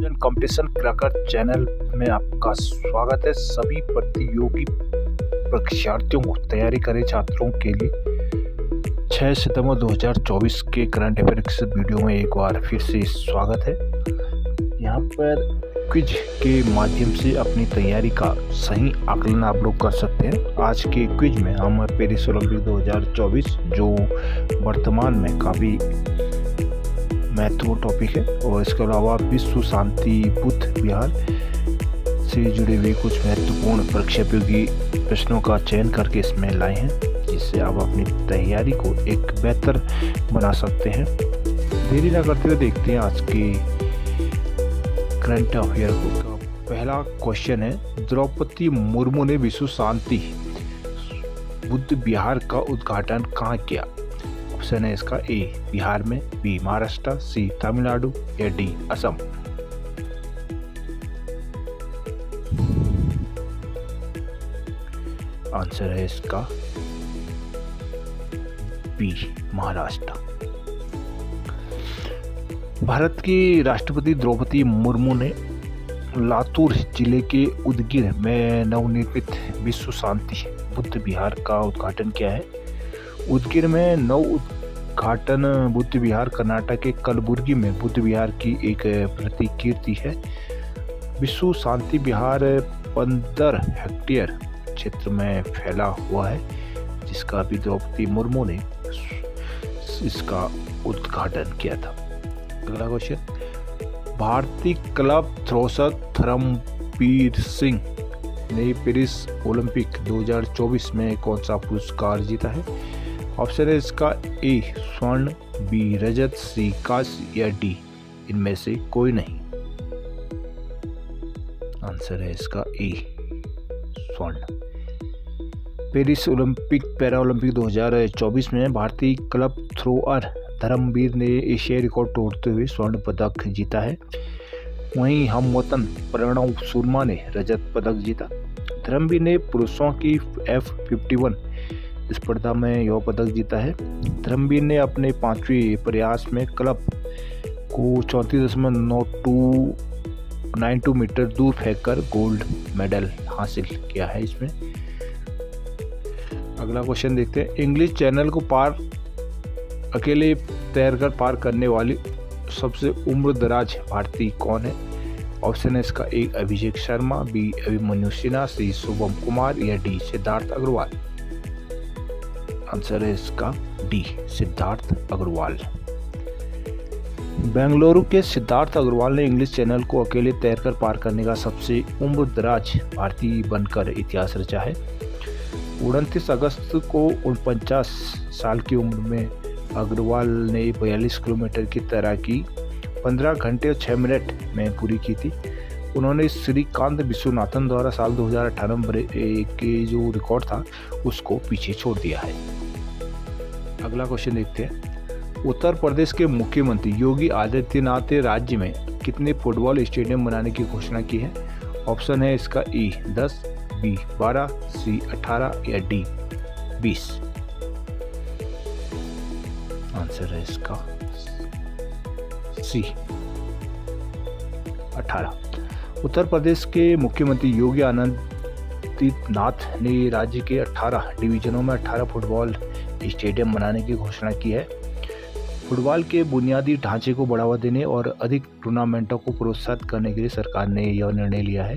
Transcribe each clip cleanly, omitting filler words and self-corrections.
Student competition cracker channel में आपका स्वागत है। सभी प्रतियोगी परीक्षार्थियों को तैयारी करे छात्रों के लिए 6 सितंबर 2024 के करंट अफेयर्स वीडियो में एक बार फिर से स्वागत है। यहाँ पर क्विज के माध्यम से अपनी तैयारी का सही आकलन आप लोग कर सकते हैं। आज के क्विज में हम पेरिस ओलंपिक 2024 जो वर्तमान में काफ़ी महत्वपूर्ण टॉपिक है और इसके अलावा विश्व शांति बुद्ध विहार से जुड़े हुए कुछ महत्वपूर्ण परीक्षायोगी प्रश्नों का चयन करके इसमें लाए हैं, जिससे आप अपनी तैयारी को एक बेहतर बना सकते हैं। देरी न करते हुए देखते हैं आज के करंट अफेयर को। तो पहला क्वेश्चन है, द्रौपदी मुर्मू ने विश्व शांति बुद्ध विहार का उद्घाटन कहाँ किया? ऑप्शन है इसका ए बिहार में, बी महाराष्ट्र, सी तमिलनाडु या डी असम। आंसर है इसका बी महाराष्ट्र। भारत की राष्ट्रपति द्रौपदी मुर्मू ने लातूर जिले के उदगीर में नवनिर्मित विश्व शांति बुद्ध विहार का उद्घाटन किया है। उदगीर में नव उद्घाटन बुद्ध विहार कर्नाटक के कलबुर्गी में बुद्ध विहार की एक प्रतिकृति है। विश्व शांति विहार 15 हेक्टेयर क्षेत्र में फैला हुआ है, जिसका भी द्रौपदी मुर्मू ने इसका उद्घाटन किया था। अगला क्वेश्चन, भारतीय क्लब थ्रोसर धर्मवीर सिंह ने पेरिस ओलंपिक 2024 में कौन सा पुरस्कार जीता है? ऑप्शन है इसका ए स्वर्ण, बी रजत, सी कांस्य या डी इनमें से कोई नहीं। आंसर है इसका ए स्वर्ण। पेरिस ओलंपिक पैरा ओलंपिक 2024 में भारतीय क्लब थ्रोअर धर्मवीर ने एशियाई रिकॉर्ड तोड़ते हुए स्वर्ण पदक जीता है। वहीं हम वतन प्रणव शर्मा ने रजत पदक जीता। धर्मवीर ने पुरुषों की F51 स्पर्धा में यह पदक जीता है। धर्मवीर ने अपने 5वें प्रयास में क्लब को 34.92 मीटर दूर फेंककर गोल्ड मेडल हासिल किया है इसमें। अगला क्वेश्चन देखते हैं, इंग्लिश चैनल को अकेले तैरकर पार करने वाली सबसे उम्रदराज भारतीय कौन है? ऑप्शन है इसका ए अभिषेक शर्मा, बी अभिमन्यु सिन्हा, सी शुभम कुमार या डी सिद्धार्थ अग्रवाल। आंसर है इसका डी सिद्धार्थ अग्रवाल। बेंगलुरु के सिद्धार्थ अग्रवाल ने इंग्लिश चैनल को अकेले तैरकर पार करने का सबसे उम्रदराज भारतीय बनकर इतिहास रचा है। 29 अगस्त को 49 साल की उम्र में अग्रवाल ने 42 किलोमीटर की तैराकी 15 घंटे और 6 मिनट में पूरी की थी। उन्होंने श्रीकांत विश्वनाथन द्वारा साल 2018 के जो रिकॉर्ड था उसको पीछे छोड़ दिया है। अगला क्वेश्चन देखते हैं, उत्तर प्रदेश के मुख्यमंत्री योगी आदित्यनाथ ने राज्य में कितने फुटबॉल स्टेडियम बनाने की घोषणा की है? ऑप्शन है इसका ए 10, बी 12, सी 18 या डी 20। आंसर है इसका सी 18। उत्तर प्रदेश के मुख्यमंत्री योगी आदित्यनाथ ने राज्य के 18 डिवीजनों में 18 फुटबॉल स्टेडियम बनाने की घोषणा की है। फुटबॉल के बुनियादी ढांचे को बढ़ावा देने और अधिक टूर्नामेंटों को प्रोत्साहित करने के लिए सरकार ने यह निर्णय लिया है।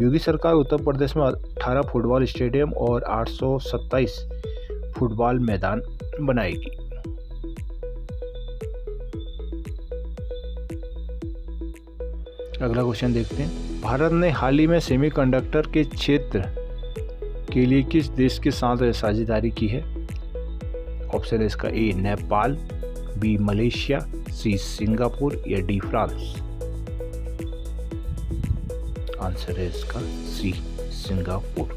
योगी सरकार उत्तर प्रदेश में 18 फुटबॉल स्टेडियम और 827 फुटबॉल मैदान बनाएगी। अगला क्वेश्चन देखते हैं, भारत ने हाल ही में सेमीकंडक्टर के क्षेत्र के लिए किस देश के साथ साझेदारी की है? ऑप्शन है इसका A Nepal, B Malaysia, C Singapore या डी फ्रांस। आंसर है इसका सी सिंगापुर।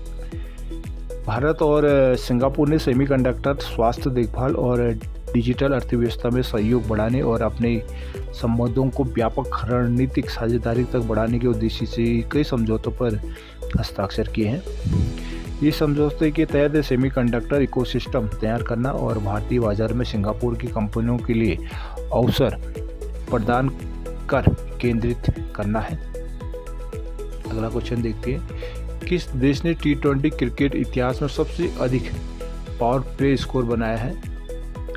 भारत और सिंगापुर ने सेमीकंडक्टर, स्वास्थ्य देखभाल और डिजिटल अर्थव्यवस्था में सहयोग बढ़ाने और अपने संबंधों को व्यापक रणनीतिक साझेदारी तक बढ़ाने के उद्देश्य से कई समझौतों पर हस्ताक्षर किए हैं। ये समझौते के तहत सेमीकंडक्टर इकोसिस्टम तैयार करना और भारतीय बाजार में सिंगापुर की कंपनियों के लिए अवसर प्रदान कर केंद्रित करना है। अगला क्वेश्चन देखते हैं, किस देश ने T20 क्रिकेट इतिहास में सबसे अधिक पावर प्ले स्कोर बनाया है?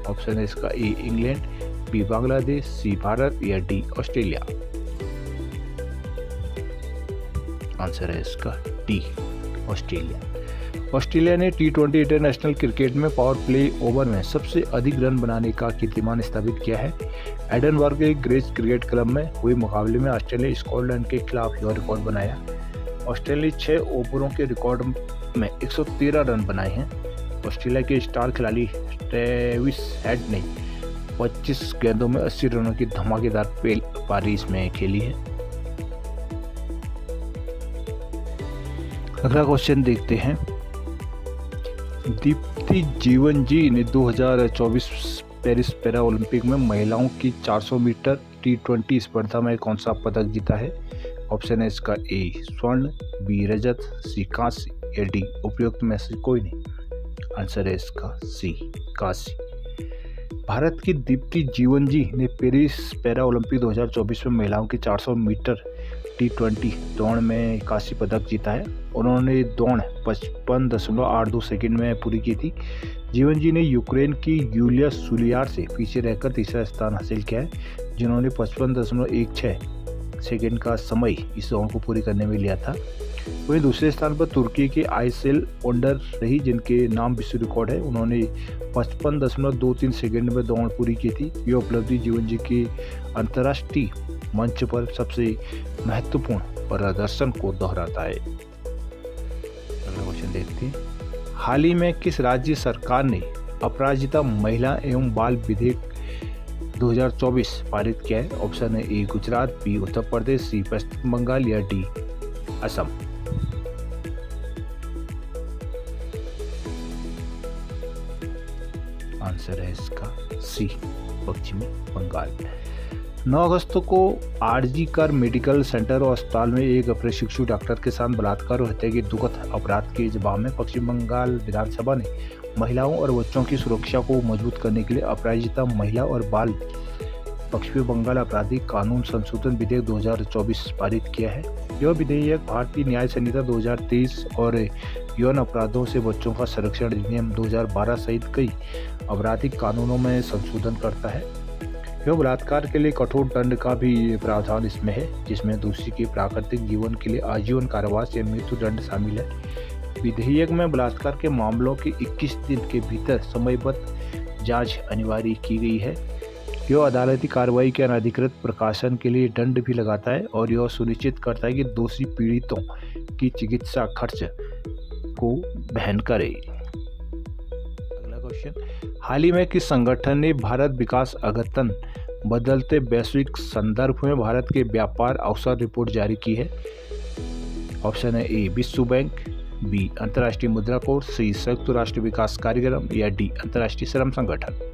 ऑप्शन है इसका ए इंग्लैंड, बी बांग्लादेश, सी भारत या डी ऑस्ट्रेलिया। आंसर है इसका डी ऑस्ट्रेलिया। ऑस्ट्रेलिया ने T20 इंटरनेशनल क्रिकेट में पावर प्ले ओवर में सबसे अधिक रन बनाने का कीर्तिमान स्थापित किया है। एडनबर्ग के ग्रेस क्रिकेट क्लब में हुए मुकाबले में ऑस्ट्रेलिया स्कॉटलैंड के खिलाफ यह रिकॉर्ड बनाया। ऑस्ट्रेलिया 6 ओवरों के रिकॉर्ड में 113 रन बनाए हैं। ऑस्ट्रेलिया के स्टार खिलाड़ी ट्रेविस हेड ने 25 गेंदों में 80 रनों की धमाकेदार पारी इसमें खेली है। अगला क्वेश्चन देखते हैं, दीप्ति जीवन जी ने 2024 पेरिस पैरा ओलंपिक में महिलाओं की 400 मीटर T20 स्पर्धा में कौन सा पदक जीता है? ऑप्शन है इसका ए स्वर्ण, बी रजत, सी कांस्य या डी उपयुक्त में से कोई नहीं। आंसर है इसका सी कांस्य। भारत की दीप्ति जीवन जी ने पेरिस पैरा ओलंपिक 2024 में महिलाओं की 400 मीटर T20 दौड़ में कांस्य पदक जीता है। उन्होंने दौड़ 55.82 सेकंड में पूरी की थी। जीवन जी ने यूक्रेन की यूलिया सुलियार से पीछे रहकर तीसरा स्थान हासिल किया है, जिन्होंने 55.16 सेकंड का समय इस दौड़ को पूरी करने में लिया था। वहीं दूसरे स्थान पर तुर्की के आइसेल ओंडर रही, जिनके नाम विश्व रिकॉर्ड है। उन्होंने 55.23 सेकंड में दौड़ पूरी की थी। यह उपलब्धि जीवन जी की अंतर्राष्ट्रीय मंच पर सबसे महत्वपूर्ण प्रदर्शन को दोहराता है। अगला क्वेश्चन देखते हैं, हाल ही में किस राज्य सरकार ने अपराजिता महिला एवं बाल विधेयक 2024 पारित किया है? ऑप्शन है ए गुजरात, बी उत्तर प्रदेश, सी पश्चिम बंगाल या डी असम। आंसर है इसका सी पश्चिमी बंगाल। 9 अगस्त को आरजी कर मेडिकल सेंटर और अस्पताल में एक प्रशिक्षु डॉक्टर के साथ बलात्कार और हत्या के दुखद अपराध के जवाब में पश्चिम बंगाल विधानसभा ने महिलाओं और बच्चों की सुरक्षा को मजबूत करने के लिए अपराजिता महिला और बाल पश्चिम बंगाल आपराधिक कानून संशोधन विधेयक 2024 पारित किया है। यह विधेयक भारतीय न्याय संहिता 2023 और यौन अपराधों से बच्चों का संरक्षण अधिनियम 2012 सहित कई आपराधिक कानूनों में संशोधन करता है। यह बलात्कार के लिए कठोर दंड का भी प्रावधान इसमें है, जिसमें दोषी के प्राकृतिक जीवन के लिए आजीवन कारावास या मृत्यु दंड शामिल है। विधेयक में बलात्कार के मामलों की 21 दिन के भीतर समयबद्ध जांच अनिवार्य की गई है। यह अदालती कार्रवाई के अनधिकृत प्रकाशन के लिए दंड भी लगाता है और यह सुनिश्चित करता है कि दोषी पीड़ितों की चिकित्सा खर्च को वहन करे। अगला क्वेश्चन, हाल ही में किस संगठन ने भारत विकास अद्यतन बदलते वैश्विक संदर्भ में भारत के व्यापार अवसर रिपोर्ट जारी की है? ऑप्शन है ए विश्व बैंक, बी अंतर्राष्ट्रीय मुद्रा कोष, सी संयुक्त राष्ट्र विकास कार्यक्रम या डी अंतर्राष्ट्रीय श्रम संगठन।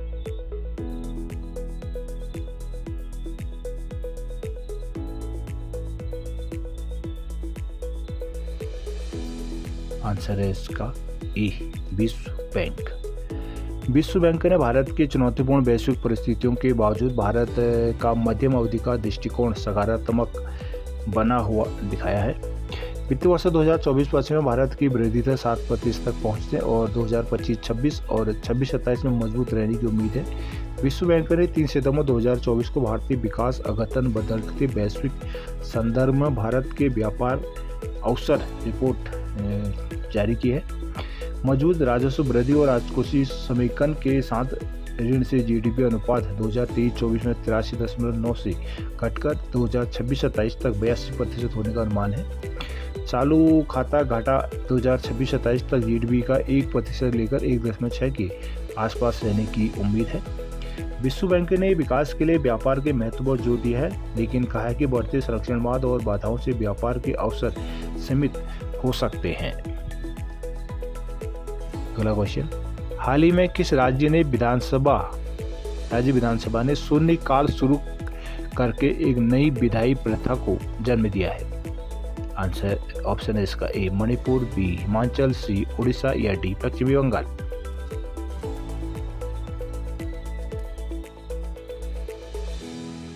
आंसर है इसका ए विश्व बैंक। विश्व बैंक ने भारत की चुनौतीपूर्ण वैश्विक परिस्थितियों के बावजूद भारत का मध्यम अवधि का दृष्टिकोण सकारात्मक बना हुआ दिखाया है। वित्तीय वर्ष 2024-25 में भारत की वृद्धि दर 7% तक पहुंचने और 2025-26 और 26-27 में मजबूत रहने की उम्मीद है। विश्व बैंक ने 3 सितंबर 2024 को भारतीय विकास अद्यतन बदलते वैश्विक संदर्भ में भारत के व्यापार अवसर रिपोर्ट जारी की है। मौजूद राजस्व वृद्धि और राजकोषीय समेकन के साथ ऋण से जीडीपी अनुपात 2023-24 में 83.9 से घटकर 2026-27 तक 82% होने का अनुमान है। चालू खाता घाटा 2026-27 तक जीडीपी का 1% लेकर 1.6 के आसपास रहने की उम्मीद है। विश्व बैंक ने विकास के लिए व्यापार के महत्व पर जोर दिया है, लेकिन कहा है कि बढ़ते संरक्षणवाद और बाधाओं से व्यापार के अवसर सीमित हो सकते हैं। अगला क्वेश्चन, हाल ही में किस राज्य विधानसभा ने शून्यकाल शुरू करके एक नई विधायी प्रथा को जन्म दिया है? आंसर ऑप्शन है इसका ए मणिपुर, बी हिमाचल, सी उड़ीसा या डी पश्चिमी बंगाल।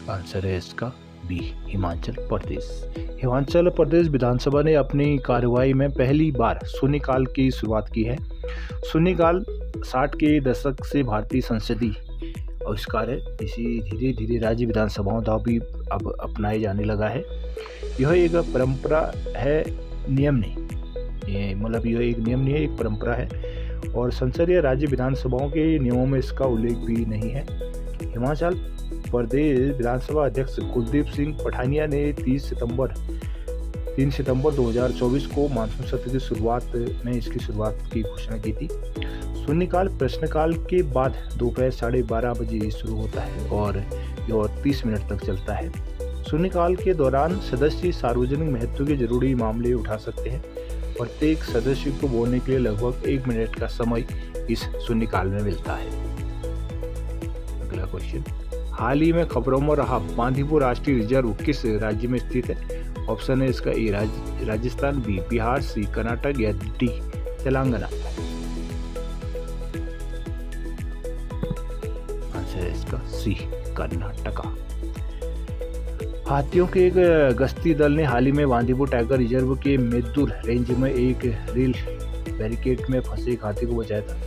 आंसर है इसका बी हिमाचल प्रदेश। हिमाचल प्रदेश विधानसभा ने अपनी कार्यवाही में पहली बार शून्यकाल की शुरुआत की है। शून्यकाल 60 के दशक से भारतीय संसदीय आविष्कार है। इसी धीरे धीरे राज्य विधानसभाओं द्वारा भी अब अपनाए जाने लगा है। यह एक परंपरा है, नियम नहीं। ये मतलब यह एक नियम नहीं है, एक परंपरा है और संसद या राज्य विधानसभाओं के नियमों में इसका उल्लेख भी नहीं है। हिमाचल प्रदेश विधानसभा अध्यक्ष कुलदीप सिंह पठानिया ने 3 सितंबर 2024 को मानसून सत्र की शुरुआत में इसकी शुरुआत की घोषणा की थी। शून्यकाल प्रश्नकाल के बाद दोपहर 12:30 बजे शुरू होता है और यह 30 मिनट तक चलता है। शून्यकाल के दौरान सदस्य सार्वजनिक महत्व के जरूरी मामले उठा सकते हैं। प्रत्येक सदस्य को बोलने के लिए लगभग 1 मिनट का समय इस शून्यकाल में मिलता है। अगला क्वेश्चन, हाल ही में खबरों में रहा बांदीपुर राष्ट्रीय रिजर्व किस राज्य में स्थित है? ऑप्शन है इसका ए राजस्थान, बी बिहार, सी कर्नाटक या डी तेलंगाना। आंसर है इसका सी कर्नाटका। हाथियों के एक गश्ती दल ने हाल ही में बांदीपुर टाइगर रिजर्व के मेदुर रेंज में एक रेल बैरिकेड में फंसे एक हाथी को बचाया था।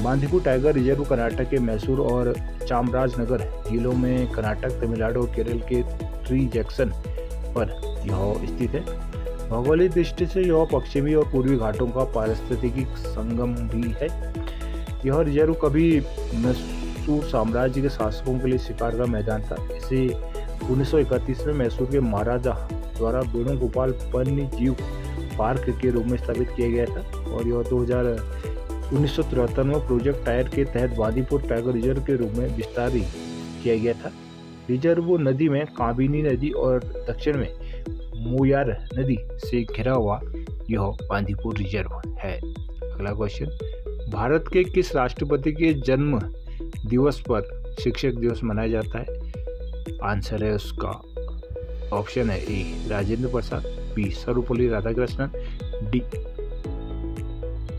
बांदीपुर टाइगर रिजर्व कर्नाटक के मैसूर और चामराजनगर जिलों में कर्नाटक, तमिलनाडु और केरल के ट्री जंक्शन पर यह स्थित है। भौगोलिक दृष्टि से यह पश्चिमी और पूर्वी घाटों का पारिस्थितिकी संगम भी है। यह रिजर्व कभी मैसूर साम्राज्य के शासकों के लिए शिकार का मैदान था। इसे 1931 में मैसूर के महाराजा द्वारा वेणुगोपाल वन्य जीव पार्क के रूप में स्थापित किया गया था और यह 1973 में प्रोजेक्ट टायर के तहत बांदीपुर टाइगर रिजर्व के रूप में विस्तारित किया गया था। रिजर्व नदी में काबिनी नदी और दक्षिण में मोयार नदी से घिरा हुआ यह बांदीपुर रिजर्व है। अगला क्वेश्चन, भारत के किस राष्ट्रपति के जन्म दिवस पर शिक्षक दिवस मनाया जाता है? आंसर है उसका ऑप्शन है A Rajendra Prasad, B Sarvepalli Radhakrishnan, D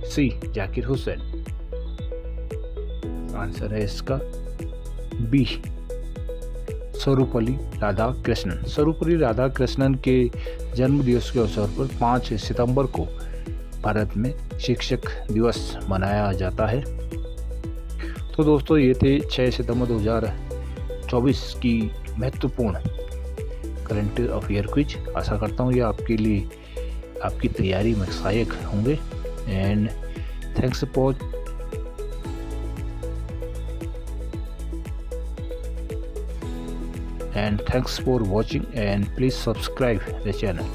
C Zakir Hussain. Answer है इसका बी सर्वपल्ली राधाकृष्णन। सर्वपल्ली राधाकृष्णन के जन्म दिवस के अवसर पर 5 सितंबर को भारत में शिक्षक दिवस मनाया जाता है। तो दोस्तों ये थे 6 सितंबर 2024 की महत्वपूर्ण करंट अफेयर क्विज। आशा करता हूँ ये आपके लिए आपकी तैयारी में सहायक होंगे। And thanks for watching and please subscribe the channel.